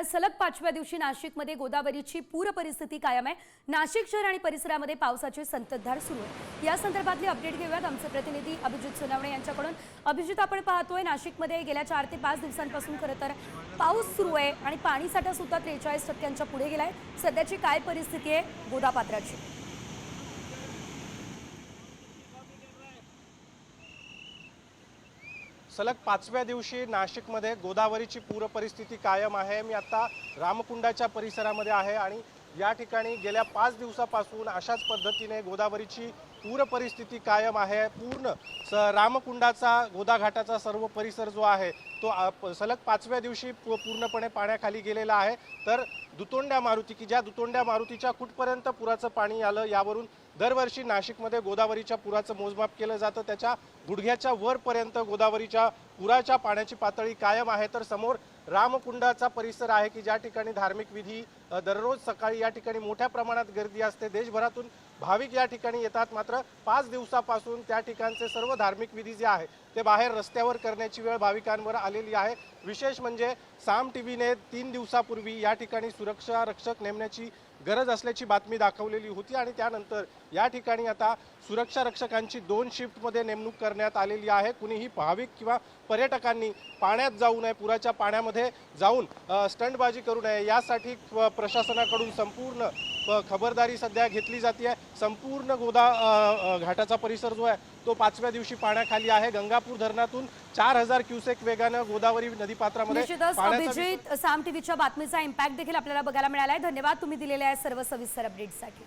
सलग 5व्या दिवशी नाशिकमध्ये गोदावरीची पूर परिस्थिती कायम आहे। नाशिक शहर आणि परिसरामध्ये पावसाची संततधार सुरू आहे। या संदर्भातली अपडेट घेऊयात आमचे प्रतिनिधी अभिजित सोनवणे यांच्याकडून। अभिजित, आपण पाहतोय नाशिकमध्ये गेल्या 4 ते 5 दिवसांपासून खरं तर पाऊस सुरू आहे आणि पाणीसाठा सुद्धा 43% पुढे गेलाय। सध्याची काय परिस्थिती आहे गोदापात्राची? सलग 5व्या दिवशी नाशिकमध्ये गोदावरीची पूर परिस्थिती कायम आहे। मी आता रामकुंडाच्या परिसरामध्ये आहे आणि या ठिकाणी गेल्या 5 दिवसापासून अशाच पद्धतीने गोदावरीची पूर परिस्थिती कायम आहे। पूर्ण रामकुंडाचा गोदाघाटाचा सर्व परिसर जो आहे तो सलग 5व्या दिवशी पूर्णपणे पाण्याखाली गेलेला आहे। तर दुतोंड्या मारुती की ज्या दुतोंड्या मारुतीच्या कुठपर्यंत पुराचं पाणी आलं यावरून दरवर्षी नाशिकमध्ये गोदावरीच्या पुराचं मोजमाप केलं जातं। त्याच्या गुडघ्याच्या वरपर्यंत गोदावरीच्या पुराच्या पाण्याची पातळी कायम आहे। तर समोर रामकुंडाचा परिसर आहे की ज्या ठिकाणी धार्मिक विधी दररोज सकाळी या ठिकाणी मोठ्या प्रमाणात गर्दी असते। देशभरातून भाविक या ठिकाणी येतात। मात्र 5 दिवसापासून त्या ठिकाणचे सर्व धार्मिक विधी जे आहे ते बाहेर रस्त्यावर करण्याची वेळ भाविकांवर आलेली आहे। विशेष म्हणजे साम टीव्हीने 3 दिवसापूर्वी या ठिकाणी सुरक्षा रक्षक नेमण्याची गरज असल्याची बातमी दाखवलेली होती आणि त्यानंतर या ठिकाणी आता सुरक्षा रक्षकांची 2 शिफ्टमध्ये नेमणूक करण्यात आलेली आहे। कुणीही भाविक किंवा पर्यटकांनी पाण्यात जाऊ नये, पुराच्या पाण्यामध्ये जाऊन स्टंटबाजी करू नये यासाठी प्रशासनाकडून संपूर्ण खबरदारी सध्या घेतली जाते। संपूर्ण गोदा घाटाचा परिसर जो आहे तो 5व्या दिवशी पाण्याखाली आहे। गंगापूर धरणातून 4000 क्युसेक वेगाने गोदावरी नदीपात्रामध्ये अभिजित, साम टीव्हीच्या बातमीचा इम्पॅक्ट देखील आपल्याला बघायला मिळाला आहे। धन्यवाद तुम्ही दिलेल्या सर्व सविस्तर अपडेट्ससाठी।